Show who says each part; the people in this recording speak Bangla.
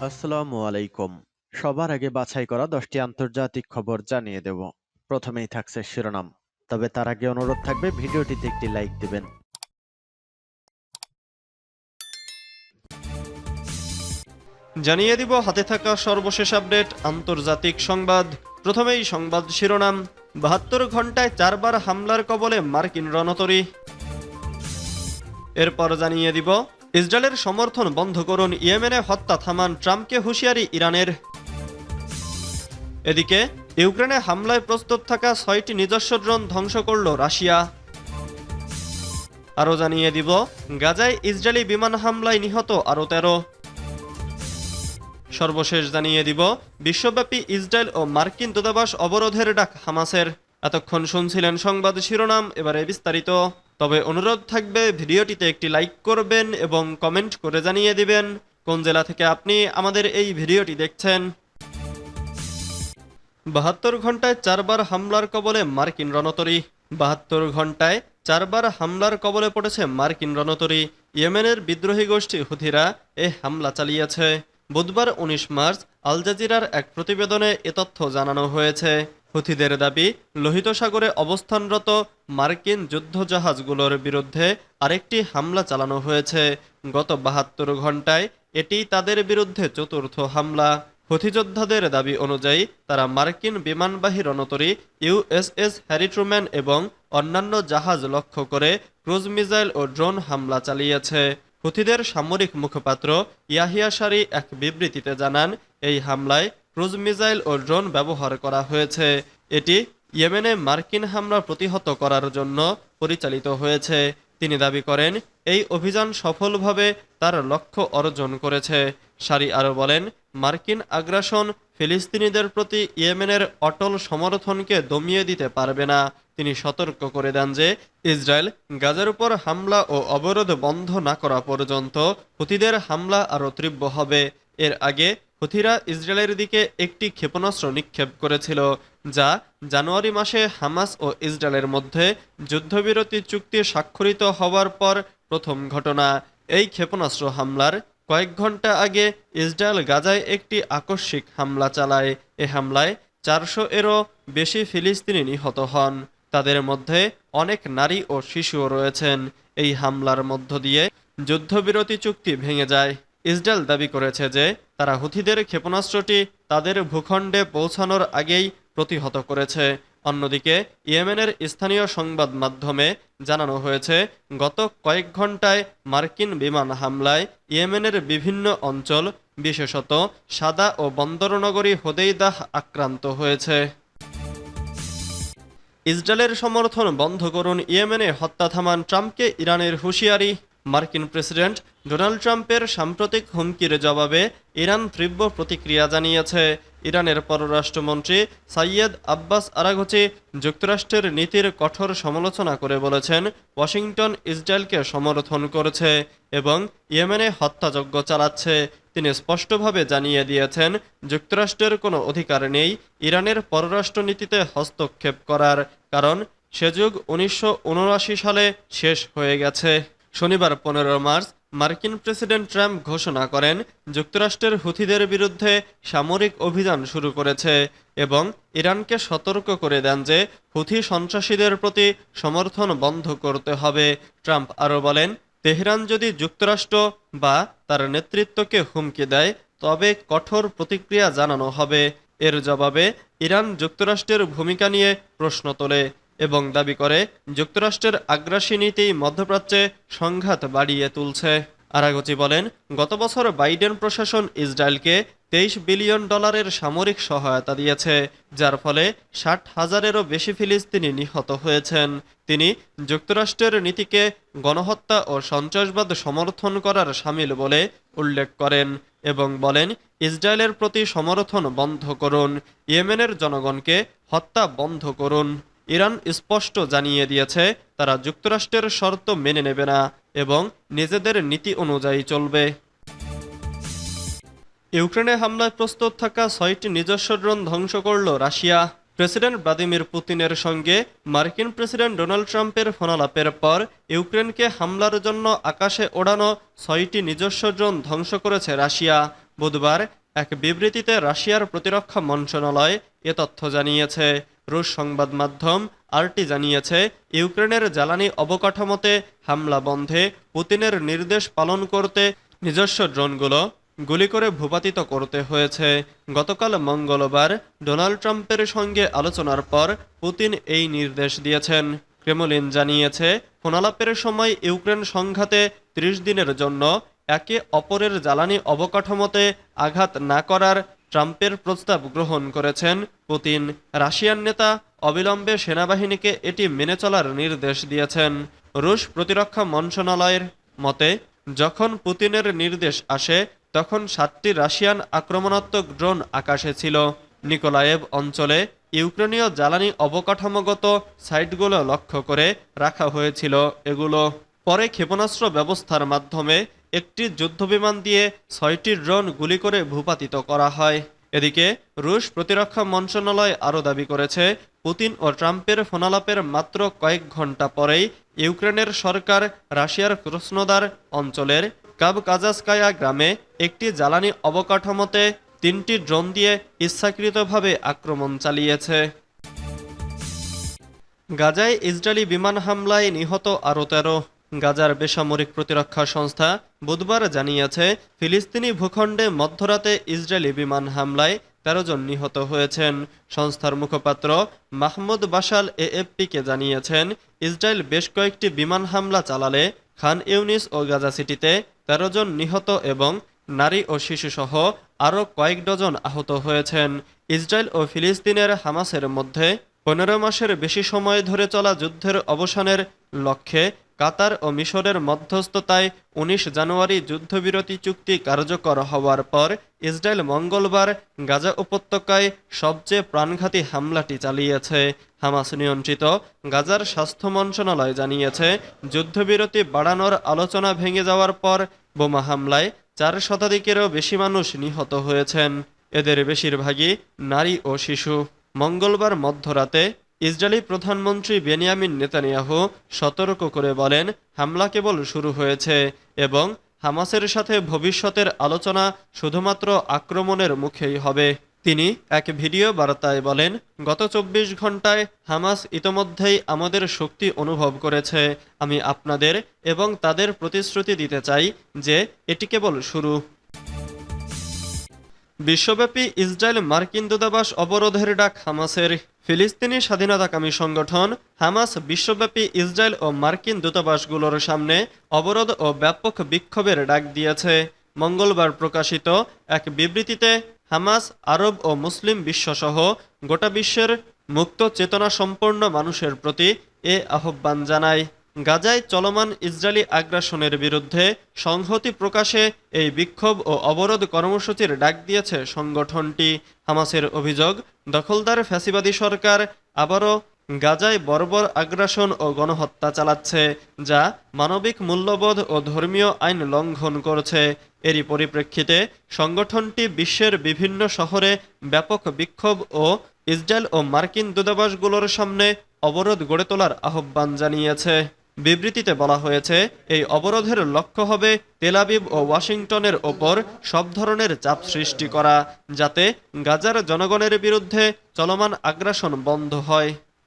Speaker 1: আসসালামু আলাইকুম। সবার আগে বাছাই করা 10টি আন্তর্জাতিক খবর জানিয়ে দেব। প্রথমেই থাকছে শিরোনাম। তবে তার আগে অনুরোধ থাকবে ভিডিওটিতে একটি লাইক দিবেন।
Speaker 2: জানিয়ে দিব হাতে থাকা সর্বশেষ আপডেট আন্তর্জাতিক সংবাদ। প্রথমেই সংবাদ শিরোনাম। ৭২ ঘন্টায় 4বার হামলার কবলে মার্কিন রণতরী। এরপর জানিয়ে দিব ইসরায়েলের সমর্থন বন্ধ করুন, ইয়েমেনে হত্যা থামান, ট্রাম্পকে হুঁশিয়ারি ইরানের। এদিকে ইউক্রেনে হামলায় প্রস্তুত থাকা 6টি নিজস্ব ড্রোন ধ্বংস করল রাশিয়া। আরও জানিয়ে দিব গাজায় ইসরায়েলি বিমান হামলায় নিহত আরও 13। সর্বশেষ জানিয়ে দিব বিশ্বব্যাপী ইসরায়েল ও মার্কিন দূতাবাস অবরোধের ডাক হামাসের। এতক্ষণ শুনছিলেন সংবাদ শিরোনাম, এবারে বিস্তারিত। তবে অনুরোধ থাকবে ভিডিওটিতে একটি লাইক করবেন এবং কমেন্ট করে জানিয়ে দিবেন কোন জেলা থেকে আপনি আমাদের এই ভিডিওটি দেখছেন। 72 ঘন্টায় 4বার হামলার কবলে মার্কিন রণতরী। 72 ঘন্টায় 4বার হামলার কবলে পড়েছে মার্কিন রণতরী। ইয়েমেনের বিদ্রোহী গোষ্ঠী হুথিরা এ হামলা চালিয়েছে। বুধবার 19 মার্চ আল জাজিরার এক প্রতিবেদনে এ তথ্য জানানো হয়েছে। হুথিদের দাবি, লোহিত সাগরে অবস্থানরত মার্কিন যুদ্ধজাহাজগুলোর বিরুদ্ধে আরেকটি হামলা চালানো হয়েছে। গত 72 ঘন্টায় এটি তাদের বিরুদ্ধে চতুর্থ হামলা। হুথি যোদ্ধাদের দাবি অনুযায়ী তারা মার্কিন বিমানবাহী রণতরী ইউএসএস হ্যারি ট্রুম্যান এবং অন্যান্য জাহাজ লক্ষ্য করে ক্রুজ মিসাইল ও ড্রোন হামলা চালিয়েছে। হুথিদের সামরিক মুখপাত্র ইয়াহিয়া সারি এক বিবৃতিতে জানান, এই হামলায় ক্রুজ মিসাইল ও ড্রোন ব্যবহার করা হয়েছে। এটি ইয়েমেনে মার্কিন হামলা প্রতিহত করার জন্য পরিচালিত হয়েছে। তিনি দাবি করেন, এই অভিযান সফলভাবে তার লক্ষ্য অর্জন করেছে। সারি আরও বলেন, মার্কিন আগ্রাসন ফিলিস্তিনিদের প্রতি ইয়েমেনের অটল সমর্থনকে দমিয়ে দিতে পারবে না। তিনি সতর্ক করে দেন যে ইসরায়েল গাজার উপর হামলা ও অবরোধ বন্ধ না করা পর্যন্ত হুথিদের হামলা আরও তীব্র হবে। এর আগে হুথিরা ইসরায়েলের দিকে একটি ক্ষেপণাস্ত্র নিক্ষেপ করেছিল, যা জানুয়ারি মাসে হামাস ও ইসরায়েলের মধ্যে যুদ্ধবিরতি চুক্তি স্বাক্ষরিত হওয়ার পর প্রথম ঘটনা। এই ক্ষেপণাস্ত্র হামলার কয়েক ঘন্টা আগে ইসরায়েল গাজায় একটি আকস্মিক হামলা চালায়। এ হামলায় 400-এরও বেশি ফিলিস্তিনি নিহত হন। তাদের মধ্যে অনেক নারী ও শিশুও রয়েছেন। এই হামলার মধ্য দিয়ে যুদ্ধবিরতি চুক্তি ভেঙে যায়। ইসরায়েল দাবি করেছে যে তারা হুথিদের ক্ষেপণাস্ত্রটি তাদের ভূখণ্ডে পৌঁছানোর আগেই প্রতিহত করেছে। অন্যদিকে ইয়েমেনের স্থানীয় সংবাদ মাধ্যমে জানানো হয়েছে, গত কয়েক ঘন্টায় মার্কিন বিমান হামলায় ইয়েমেনের বিভিন্ন অঞ্চল, বিশেষত সাদা ও বন্দরনগরী হোদেইদাহ আক্রান্ত হয়েছে। ইসরায়েলের সমর্থন বন্ধ করুন, ইয়েমেনে হত্যা থামান, ট্রাম্পকে ইরানের হুঁশিয়ারি। মার্কিন প্রেসিডেন্ট ডোনাল্ড ট্রাম্পের সাম্প্রতিক হুমকির জবাবে ইরান তীব্র প্রতিক্রিয়া জানিয়েছে। ইরানের পররাষ্ট্রমন্ত্রী সাইয়েদ আব্বাস আরাঘচি যুক্তরাষ্ট্রের নীতির কঠোর সমালোচনা করে বলেছেন, ওয়াশিংটন ইসরায়েলকে সমর্থন করেছে এবং ইয়েমেনে হত্যাযজ্ঞ চালাচ্ছে। তিনি স্পষ্টভাবে জানিয়ে দিয়েছেন, যুক্তরাষ্ট্রের কোনো অধিকার নেই ইরানের পররাষ্ট্রনীতিতে হস্তক্ষেপ করার, কারণ সে যুগ 1979 সালে শেষ হয়ে গেছে। শনিবার 15 মার্চ মার্কিন প্রেসিডেন্ট ট্রাম্প ঘোষণা করেন, যুক্তরাষ্ট্রের হুথিদের বিরুদ্ধে সামরিক অভিযান শুরু করেছে এবং ইরানকে সতর্ক করে দেন যে হুথি সন্ত্রাসীদের প্রতি সমর্থন বন্ধ করতে হবে। ট্রাম্প আরও বলেন, তেহরান যদি যুক্তরাষ্ট্র বা তার নেতৃত্বকে হুমকি দেয় তবে কঠোর প্রতিক্রিয়া জানানো হবে। এর জবাবে ইরান যুক্তরাষ্ট্রের ভূমিকা নিয়ে প্রশ্ন তোলে এবং দাবি করে যুক্তরাষ্ট্রের আগ্রাসী নীতি মধ্যপ্রাচ্যে সংঘাত বাড়িয়ে তুলছে। আরাঘচি বলেন, গত বছর বাইডেন প্রশাসন ইসরায়েলকে $23 বিলিয়ন সামরিক সহায়তা দিয়েছে, যার ফলে 60,000-এরও বেশি ফিলিস্তিনি নিহত হয়েছেন। তিনি যুক্তরাষ্ট্রের নীতিকে গণহত্যা ও সন্ত্রাসবাদ সমর্থন করার শামিল বলে উল্লেখ করেন এবং বলেন, ইসরায়েলের প্রতি সমর্থন বন্ধ করুন, ইয়েমেনের জনগণকে হত্যা বন্ধ করুন। ইরান স্পষ্ট জানিয়ে দিয়েছে তারা যুক্তরাষ্ট্রের শর্ত মেনে নেবে না এবং নিজেদের নীতি অনুযায়ী চলবে। ইউক্রেনে হামলায় প্রস্তুত থাকা 6টি নিজস্ব ড্রোন ধ্বংস করল রাশিয়া। প্রেসিডেন্ট ভ্লাদিমির পুতিনের সঙ্গে মার্কিন প্রেসিডেন্ট ডোনাল্ড ট্রাম্পের ফোনালাপের পর ইউক্রেনকে হামলার জন্য আকাশে ওড়ানো 6টি নিজস্ব ড্রোন ধ্বংস করেছে রাশিয়া। বুধবার এক বিবৃতিতে রাশিয়ার প্রতিরক্ষা মন্ত্রণালয় এ তথ্য জানিয়েছে। রুশ সংবাদ মাধ্যম আরটি জানিয়েছে, ইউক্রেনের জ্বালানি অবকাঠামোতে হামলা বন্ধে পুতিনের নির্দেশ পালন করতে নিজস্ব ড্রোনগুলো গুলি করে ভূপাতিত করতে হয়েছে। গতকাল মঙ্গলবার ডোনাল্ড ট্রাম্পের সঙ্গে আলোচনার পর পুতিন এই নির্দেশ দিয়েছেন। ক্রেমলিন জানিয়েছে, ফোনালাপের সময় ইউক্রেন সংঘাতে ৩০ দিনের জন্য একে অপরের জ্বালানি অবকাঠামোতে আঘাত না করার ট্রাম্পের প্রস্তাব গ্রহণ করেছেন পুতিন। রাশিয়ান নেতা অবিলম্বে সেনাবাহিনীকে এটি মেনে চলার নির্দেশ দিয়েছেন। রুশ প্রতিরক্ষা মন্ত্রণালয়ের মতে, যখন পুতিনের নির্দেশ আসে তখন ৭টি রাশিয়ান আক্রমণাত্মক ড্রোন আকাশে ছিল। নিকোলায়েভ অঞ্চলে ইউক্রেনীয় জ্বালানি অবকাঠামোগত সাইটগুলো লক্ষ্য করে রাখা হয়েছিল এগুলো। পরে ক্ষেপণাস্ত্র ব্যবস্থার মাধ্যমে একটি যুদ্ধবিমান দিয়ে ৬টি ড্রোন গুলি করে ভূপাতিত করা হয়। এদিকে রুশ প্রতিরক্ষা মন্ত্রণালয় আরও দাবি করেছে, পুতিন ও ট্রাম্পের ফোনালাপের মাত্র কয়েক ঘন্টা পরেই ইউক্রেনের সরকার রাশিয়ার ক্রসনোদার অঞ্চলের কাবকাজাস্কায়া গ্রামে একটি জ্বালানি অবকাঠামোতে ৩টি ড্রোন দিয়ে ইচ্ছাকৃতভাবে আক্রমণ চালিয়েছে। গাজায় ইসরায়েলি বিমান হামলায় নিহত আরও ১৩। গাজার বেসামরিক প্রতিরক্ষা সংস্থা বুধবার জানিয়েছে, ফিলিস্তিনি ভূখণ্ডে মধ্যরাতে ইসরায়েলি বিমান হামলায় ১৩ জন নিহত হয়েছেন। সংস্থার মুখপাত্র মাহমুদ বাশাল এএফপিকে জানিয়েছেন, ইসরায়েল বেশ কয়েকটি বিমান হামলা চালালে খান ইউনিস ও গাজা সিটিতে ১৩ জন নিহত এবং নারী ও শিশুসহ আরও কয়েক ডজন আহত হয়েছেন। ইসরায়েল ও ফিলিস্তিনের হামাসের মধ্যে ১৫ মাসের বেশি সময় ধরে চলা যুদ্ধের অবসানের লক্ষ্যে কাতার ও মিশরের মধ্যস্থতায় ১৯ জানুয়ারি যুদ্ধবিরতি চুক্তি কার্যকর হওয়ার পর ইসরায়েল মঙ্গলবার গাজা উপত্যকায় সবচেয়ে প্রাণঘাতী হামলাটি চালিয়েছে। হামাস নিয়ন্ত্রিত গাজার স্বাস্থ্য মন্ত্রণালয় জানিয়েছে, যুদ্ধবিরতি বাড়ানোর আলোচনা ভেঙে যাওয়ার পর বোমা হামলায় ৪ শতাধিকেরও বেশি মানুষ নিহত হয়েছেন। এদের বেশিরভাগই নারী ও শিশু। মঙ্গলবার মধ্যরাতে ইসরায়েলি প্রধানমন্ত্রী বেনিয়ামিন নেতানিয়াহু সতর্ক করে বলেন, হামলা কেবল শুরু হয়েছে এবং হামাসের সাথে ভবিষ্যতের আলোচনা শুধুমাত্র আক্রমণের মুখেই হবে। তিনি এক ভিডিও বার্তায় বলেন, গত ২৪ ঘন্টায় হামাস ইতোমধ্যেই আমাদের শক্তি অনুভব করেছে। আমি আপনাদের এবং তাদের প্রতিশ্রুতি দিতে চাই যে এটি কেবল শুরু। বিশ্বব্যাপী ইসরায়েল মার্কিন দূতাবাস অবরোধের ডাক হামাসের। ফিলিস্তিনি স্বাধীনতাকামী সংগঠন হামাস বিশ্বব্যাপী ইসরায়েল ও মার্কিন দূতাবাসগুলোর সামনে অবরোধ ও ব্যাপক বিক্ষোভের ডাক দিয়েছে। মঙ্গলবার প্রকাশিত এক বিবৃতিতে হামাস আরব ও মুসলিম বিশ্বসহ গোটা বিশ্বের মুক্ত চেতনাসম্পন্ন মানুষের প্রতি এ আহ্বান জানায়। গাজায় চলমান ইসরায়েলি আগ্রাসনের বিরুদ্ধে সংহতি প্রকাশে এই বিক্ষোভ ও অবরোধ কর্মসূচির ডাক দিয়েছে সংগঠনটি। হামাসের অভিযোগ, দখলদার ফ্যাসিবাদী সরকার আবারও গাজায় বর্বর আগ্রাসন ও গণহত্যা চালাচ্ছে, যা মানবিক মূল্যবোধ ও ধর্মীয় আইন লঙ্ঘন করছে। এরই পরিপ্রেক্ষিতে সংগঠনটি বিশ্বের বিভিন্ন শহরে ব্যাপক বিক্ষোভ ও ইসরায়েল ও মার্কিন দূতাবাসগুলোর সামনে অবরোধ গড়ে তোলার আহ্বান জানিয়েছে। বিবৃতিতে বলা হয়েছে, এই অবরোধের লক্ষ্য হবে তেল আবিব ও ওয়াশিংটনের ওপর সব ধরনের চাপ সৃষ্টি করা, যাতে গাজার জনগণের বিরুদ্ধে চলমান আগ্রাসন বন্ধ হয়।